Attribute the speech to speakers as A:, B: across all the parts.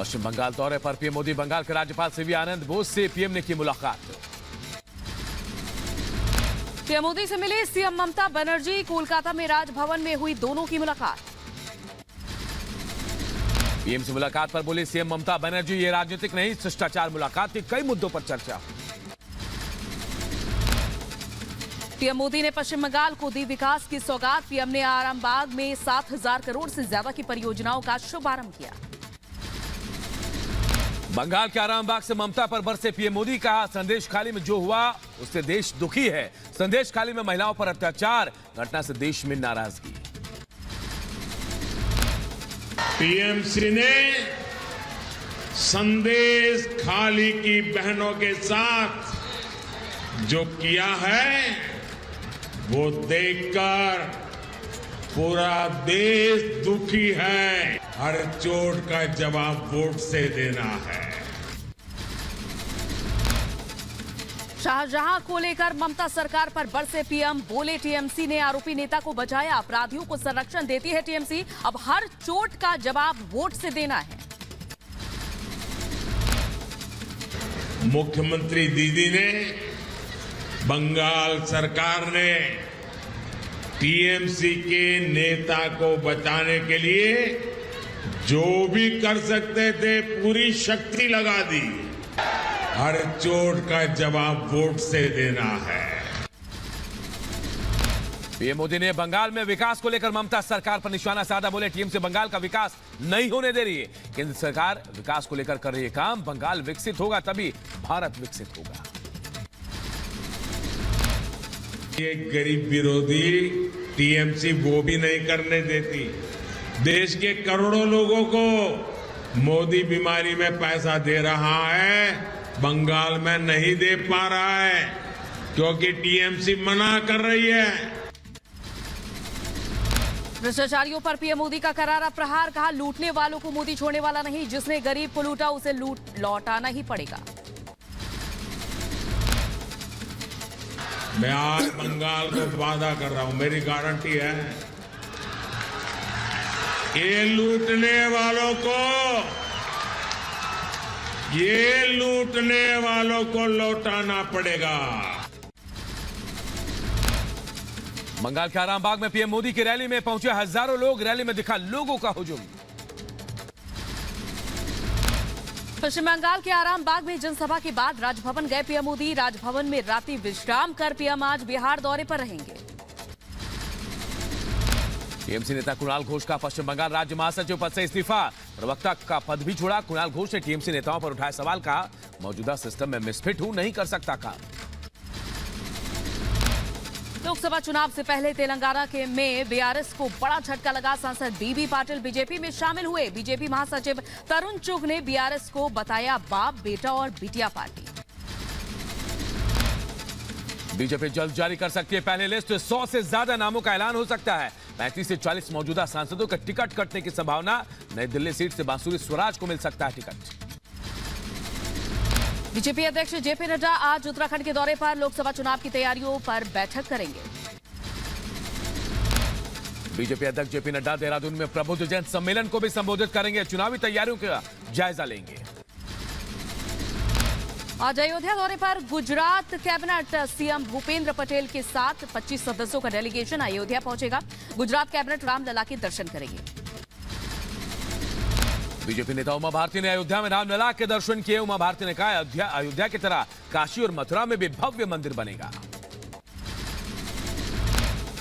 A: पश्चिम बंगाल दौरे पर पीएम मोदी। बंगाल के राज्यपाल सीवी आनंद बोस से पीएम ने की मुलाकात।
B: पीएम मोदी से मिले सीएम ममता बनर्जी। कोलकाता में राजभवन में हुई दोनों की मुलाकात।
A: पीएम से मुलाकात पर बोली सीएम ममता बनर्जी, ये राजनीतिक नहीं शिष्टाचार मुलाकात की कई मुद्दों पर चर्चा।
B: पीएम मोदी ने पश्चिम बंगाल को दी विकास की सौगात। पीएम ने आरामबाग में 7,000 करोड़ से ज्यादा की परियोजनाओं का शुभारंभ किया।
A: बंगाल के आरामबाग से ममता पर बरसे पीएम मोदी। कहा संदेश खाली में जो हुआ उससे देश दुखी है। संदेश खाली में महिलाओं पर अत्याचार घटना से देश में नाराजगी।
C: पीएम श्री ने संदेश खाली की बहनों के साथ जो किया है वो देखकर पूरा देश दुखी है। हर चोट का जवाब वोट से देना है।
B: शाहजहां को लेकर ममता सरकार पर बरसे पीएम। बोले टीएमसी ने आरोपी नेता को बचाया। अपराधियों को संरक्षण देती है टीएमसी। अब हर चोट का जवाब वोट से देना है।
C: मुख्यमंत्री दीदी ने, बंगाल सरकार ने टीएमसी के नेता को बचाने के लिए जो भी कर सकते थे पूरी शक्ति लगा दी। हर चोट का जवाब वोट से देना है।
A: पीएम मोदी ने बंगाल में विकास को लेकर ममता सरकार पर निशाना साधा। बोले टीएम से बंगाल का विकास नहीं होने दे रही है। केंद्र सरकार विकास को लेकर कर रही है काम। बंगाल विकसित होगा तभी भारत विकसित होगा।
C: ये गरीब विरोधी टीएमसी वो भी नहीं करने देती। देश के करोड़ों लोगों को मोदी बीमारी में पैसा दे रहा है, बंगाल में नहीं दे पा रहा है क्योंकि टीएमसी मना कर रही है।
B: भ्रष्टाचारियों पर पीएम मोदी का करारा प्रहार। कहा लूटने वालों को मोदी छोड़ने वाला नहीं। जिसने गरीब को लूटा उसे लौटाना ही पड़ेगा।
C: मैं आज बंगाल को वादा कर रहा हूं, मेरी गारंटी है, ये लूटने वालों को लौटाना पड़ेगा।
A: बंगाल के आरामबाग में पीएम मोदी की रैली में पहुंचे हजारों लोग। रैली में दिखा लोगों का हुजूम।
B: पश्चिम बंगाल के आरामबाग में जनसभा के बाद राजभवन गए पीएम मोदी। राजभवन में रात्रि विश्राम कर पीएम आज बिहार दौरे पर रहेंगे।
A: टीएमसी नेता कुणाल घोष का पश्चिम बंगाल राज्य महासचिव पद से इस्तीफा। प्रवक्ता का पद भी छोड़ा। कुणाल घोष ने टीएमसी नेताओं पर उठाए सवाल। का मौजूदा सिस्टम में मिसफिट हूं, नहीं कर सकता काम।
B: लोकसभा चुनाव से पहले तेलंगाना के में बीआरएस को बड़ा झटका लगा। सांसद बीबी पाटिल बीजेपी में शामिल हुए। बीजेपी महासचिव तरुण चुग ने बीआरएस को बताया बाप, बेटा और बिटिया पार्टी।
A: बीजेपी जल्द जारी कर सकती है पहले लिस्ट। 100 से ज्यादा नामों का ऐलान हो सकता है। 35 से 40 मौजूदा सांसदों का टिकट कटने की संभावना। नई दिल्ली सीट से बांसुरी स्वराज को मिल सकता है टिकट।
B: बीजेपी अध्यक्ष जेपी नड्डा आज उत्तराखंड के दौरे पर लोकसभा चुनाव की तैयारियों पर बैठक करेंगे।
A: बीजेपी अध्यक्ष जेपी नड्डा देहरादून में प्रबुद्ध जन सम्मेलन को भी संबोधित करेंगे। चुनावी तैयारियों का जायजा लेंगे।
B: आज अयोध्या दौरे पर गुजरात कैबिनेट। सीएम भूपेंद्र पटेल के साथ 25 सदस्यों का डेलीगेशन अयोध्या पहुंचेगा। गुजरात कैबिनेट रामलला के दर्शन करेंगे।
A: बीजेपी नेता उमा भारती ने अयोध्या में रामलला के दर्शन किए। उमा भारती ने कहा अयोध्या की तरह काशी और मथुरा में भी भव्य मंदिर बनेगा।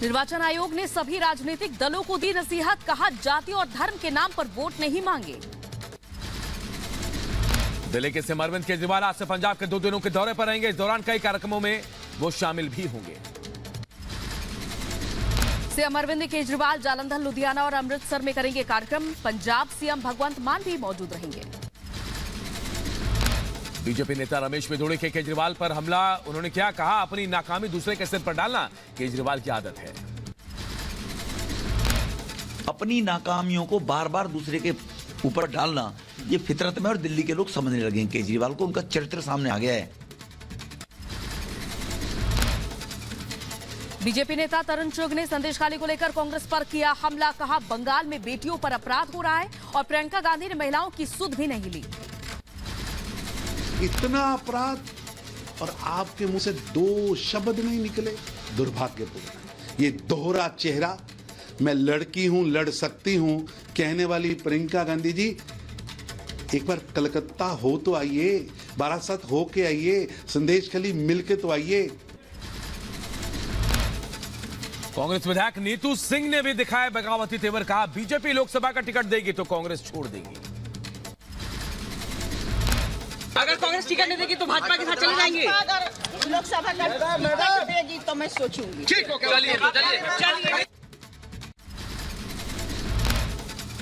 B: निर्वाचन आयोग ने सभी राजनीतिक दलों को दी नसीहत। कहा जाति और धर्म के नाम पर वोट नहीं मांगे।
A: दिल्ली के सीएम अरविंद केजरीवाल आज से पंजाब के 2 दिनों के दौरे पर रहेंगे। इस दौरान कई कार्यक्रमों में वो शामिल भी होंगे।
B: सीएम अरविंद केजरीवाल जालंधर, लुधियाना और अमृतसर में करेंगे कार्यक्रम। पंजाब सीएम भगवंत मान भी मौजूद रहेंगे।
A: बीजेपी नेता रमेश बिधूड़ी के केजरीवाल पर हमला। उन्होंने क्या कहा, अपनी नाकामी दूसरे के सिर पर डालना केजरीवाल की आदत है।
D: अपनी नाकामियों को बार बार दूसरे के ऊपर डालना ये फितरत में, और दिल्ली के लोग समझने लगे हैं केजरीवाल को। उनका चरित्र सामने आ गया है।
B: बीजेपी नेता तरुण चुग ने संदेश खाली को लेकर कांग्रेस पर किया हमला। कहा बंगाल में बेटियों पर अपराध हो रहा है और प्रियंका गांधी ने महिलाओं की सुध भी नहीं ली।
E: इतना अपराध और आपके मुंह से दो शब्द नहीं निकले, दुर्भाग्यपूर्ण। ये दोहरा चेहरा, मैं लड़की हूं, लड़ सकती हूं कहने वाली प्रियंका गांधी जी, एक बार कलकत्ता हो तो आइए, बारासत हो के आइए, संदेश खाली मिल के तो आइए।
A: कांग्रेस विधायक नीतू सिंह ने भी दिखाया बगावती तेवर। कहा बीजेपी लोकसभा का टिकट देगी तो कांग्रेस छोड़ देगी।
F: अगर कांग्रेस टिकट नहीं देगी तो भाजपा के साथ चले जाएंगे।
G: अगर लोकसभा का टिकट देगी तो मैं सोचूंगी।
F: ठीक हो, चलिए।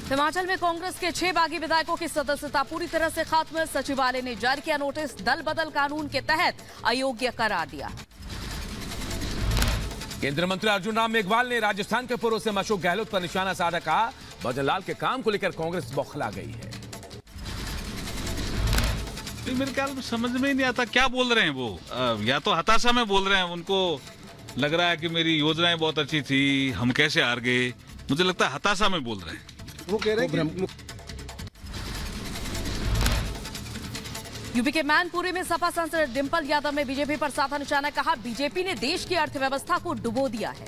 B: हिमाचल में कांग्रेस के 6 बागी विधायकों की सदस्यता पूरी तरह से खत्म। सचिवालय ने जारी किया नोटिस, दल बदल कानून के तहत अयोग्य करार दिया।
A: केंद्रीय मंत्री अर्जुन राम मेघवाल ने राजस्थान के पूर्व सीएम अशोक गहलोत पर निशाना साधा। कहा भजनलाल के काम को लेकर कांग्रेस बौखला गई है।
H: मेरे ख्याल में समझ में ही नहीं आता क्या बोल रहे हैं वो। या तो हताशा में बोल रहे हैं, उनको लग रहा है कि मेरी योजनाएं बहुत अच्छी थी, हम कैसे हार गए। मुझे लगता है हताशा में बोल रहे हैं।
E: वो कह रहे हैं
B: यूपी के मैनपुरी में सपा सांसद डिंपल यादव ने बीजेपी पर साधा निशाना। कहा बीजेपी ने देश की अर्थव्यवस्था को डुबो दिया है।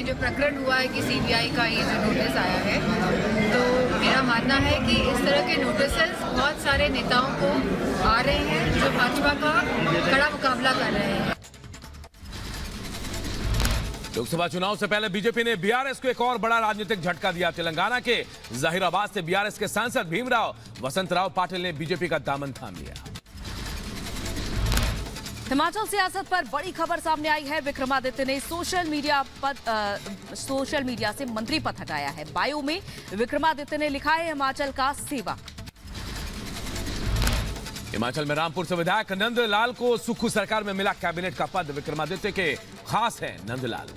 I: जो प्रकरण हुआ है कि सीबीआई का ये जो नोटिस आया है, तो मेरा मानना है कि इस तरह के नोटिसेस बहुत सारे नेताओं को आ रहे हैं जो भाजपा का कड़ा मुकाबला कर रहे हैं।
A: लोकसभा चुनाव से पहले बीजेपी ने बीआरएस को एक और बड़ा राजनीतिक झटका दिया। तेलंगाना के जहीराबाद से बीआरएस के सांसद भीमराव वसंतराव पाटिल ने बीजेपी का दामन थाम लिया।
B: हिमाचल सियासत पर बड़ी खबर सामने आई है। विक्रमादित्य ने सोशल मीडिया से मंत्री पद हटाया है। बायो में विक्रमादित्य ने लिखा है हिमाचल का सेवक।
A: हिमाचल में रामपुर से विधायक नंदलाल को सुक्खू सरकार में मिला कैबिनेट का पद। विक्रमादित्य के खास है नंदलाल।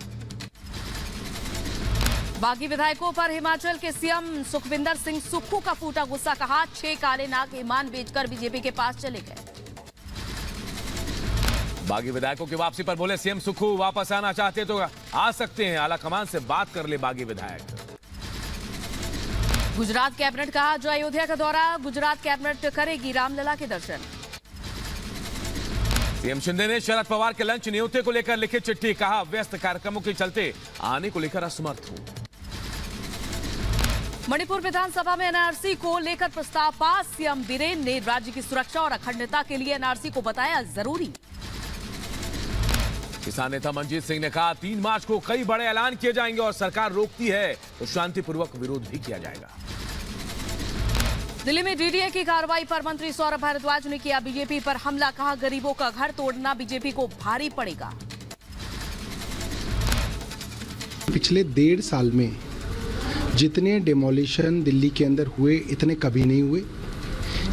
B: बागी विधायकों पर हिमाचल के सीएम सुखविंदर सिंह सुक्खू का फूटा गुस्सा। कहा 6 काले नाग ईमान बेचकर बीजेपी के पास चले गए।
A: बागी विधायकों की वापसी पर बोले सीएम सुक्खू वापस आना चाहते तो आ सकते हैं, आलाकमान से बात कर ले बागी विधायक।
B: गुजरात कैबिनेट कहा जो अयोध्या का दौरा गुजरात कैबिनेट करेगी रामलला के दर्शन।
A: सीएम शिंदे ने शरद पवार के लंच न्योते को लेकर लिखी चिट्ठी। कहा व्यस्त कार्यक्रमों के चलते आने को लेकर असमर्थ हूं।
B: मणिपुर विधानसभा में एनआरसी को लेकर प्रस्ताव पास। सीएम बीरेन ने राज्य की सुरक्षा और अखंडता के लिए एनआरसी को बताया जरूरी।
A: किसान नेता मनजीत सिंह ने कहा 3 मार्च को कई बड़े ऐलान किए जाएंगे और सरकार रोकती है तो शांतिपूर्वक विरोध भी किया जाएगा।
B: दिल्ली में डीडीए की कार्रवाई पर मंत्री सौरभ भारद्वाज ने किया बीजेपी पर हमला। कहा गरीबों का घर तोड़ना बीजेपी को भारी पड़ेगा।
J: पिछले 1.5 साल में जितने डिमोलिशन दिल्ली के अंदर हुए इतने कभी नहीं हुए।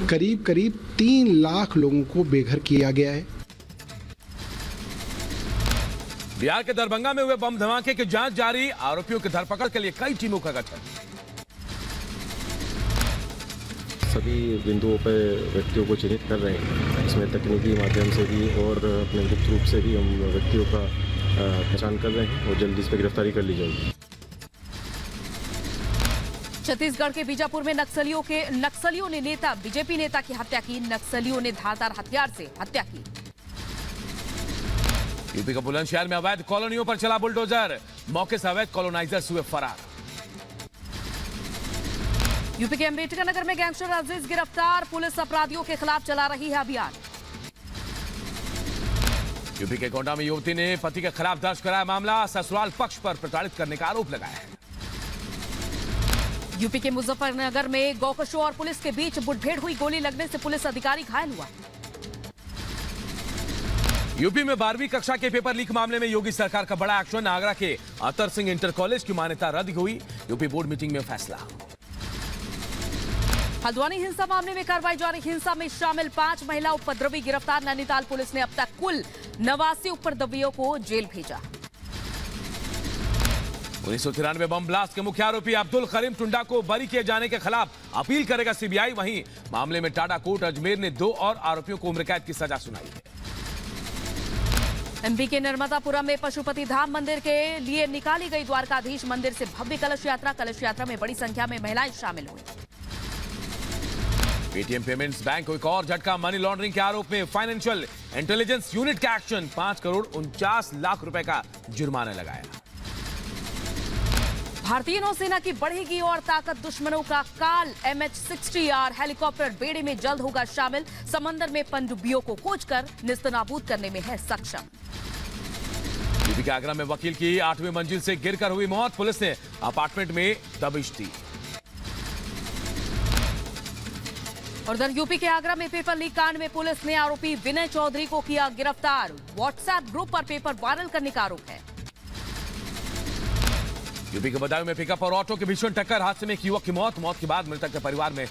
J: करीब करीब 3 लाख लोगों को बेघर किया गया है।
A: बिहार के दरभंगा में हुए बम धमाके की जांच जारी। आरोपियों की धरपकड़ के लिए कई टीमों का गठन।
K: सभी बिंदुओं पर व्यक्तियों को चिन्हित कर रहे हैं। इसमें तकनीकी माध्यम से भी और अपने गुप्त रूप से भी हम व्यक्तियों का पहचान कर रहे हैं और जल्दी इस पर गिरफ्तारी कर ली जाएगी।
B: छत्तीसगढ़ के बीजापुर में नक्सलियों ने बीजेपी नेता की हत्या की। नक्सलियों ने धारदार हथियार से हत्या की।
A: यूपी का बुलंदशहर में अवैध कॉलोनियों पर चला बुलडोजर। मौके से अवैध कॉलोनाइजर्स हुए फरार। यूपी के अंबेडकर नगर में गैंगस्टर अजीज गिरफ्तार। पुलिस अपराधियों के खिलाफ चला रही है अभियान। यूपी के गोंडा में युवती ने पति के खिलाफ दर्ज कराया मामला। ससुराल पक्ष पर प्रताड़ित करने का आरोप लगाया है। यूपी के मुजफ्फरनगर में गौकशों और पुलिस के बीच मुठभेड़ हुई। गोली लगने से पुलिस अधिकारी घायल हुआ। यूपी में 12वीं कक्षा के पेपर लीक मामले में योगी सरकार का बड़ा एक्शन। आगरा के अतर सिंह इंटर कॉलेज की मान्यता रद्द हुई। यूपी बोर्ड मीटिंग में फैसला। हल्द्वानी हिंसा मामले में कार्रवाई जारी। हिंसा में शामिल 5 महिला उपद्रवी गिरफ्तार। नैनीताल पुलिस ने अब तक कुल 89 उपद्रवियों को जेल भेजा। 1993 बम ब्लास्ट के मुख्य आरोपी अब्दुल करीम टुंडा को बरी किए जाने के खिलाफ अपील करेगा सीबीआई। वहीं मामले में टाडा कोर्ट अजमेर ने 2 और आरोपियों को उम्र कैद की सजा सुनाई है।
B: एमपी के नर्मदापुरम में पशुपति धाम मंदिर के लिए निकाली गई द्वारकाधीश मंदिर से भव्य कलश यात्रा में बड़ी संख्या में महिलाएं शामिल हुई।
A: पेटीएम पेमेंट्स बैंक को एक और झटका, मनी लॉन्ड्रिंग के आरोप में फाइनेंशियल इंटेलिजेंस यूनिट का एक्शन, 5 करोड़ 49 लाख रुपए का जुर्माना लगाया।
B: भारतीय नौसेना की बढ़ेगी और ताकत, दुश्मनों का काल। MH-60R हेलीकॉप्टर बेड़े में जल्द होगा शामिल, समंदर में पनडुब्बियों को खोजकर निस्तनाबूद करने में है सक्षम।
A: यूपी के आगरा में वकील की 8वीं मंजिल से गिरकर हुई मौत, पुलिस ने अपार्टमेंट में दबिश दी।
B: उधर यूपी के आगरा में पेपर लीक कांड में पुलिस ने आरोपी विनय चौधरी को किया गिरफ्तार, व्हाट्सएप ग्रुप पर पेपर वायरल करने का आरोप है।
A: यूपी के बदायूं में पिकअप और ऑटो की भीषण टक्कर, हादसे में एक युवक की मौत के बाद मृतक के परिवार में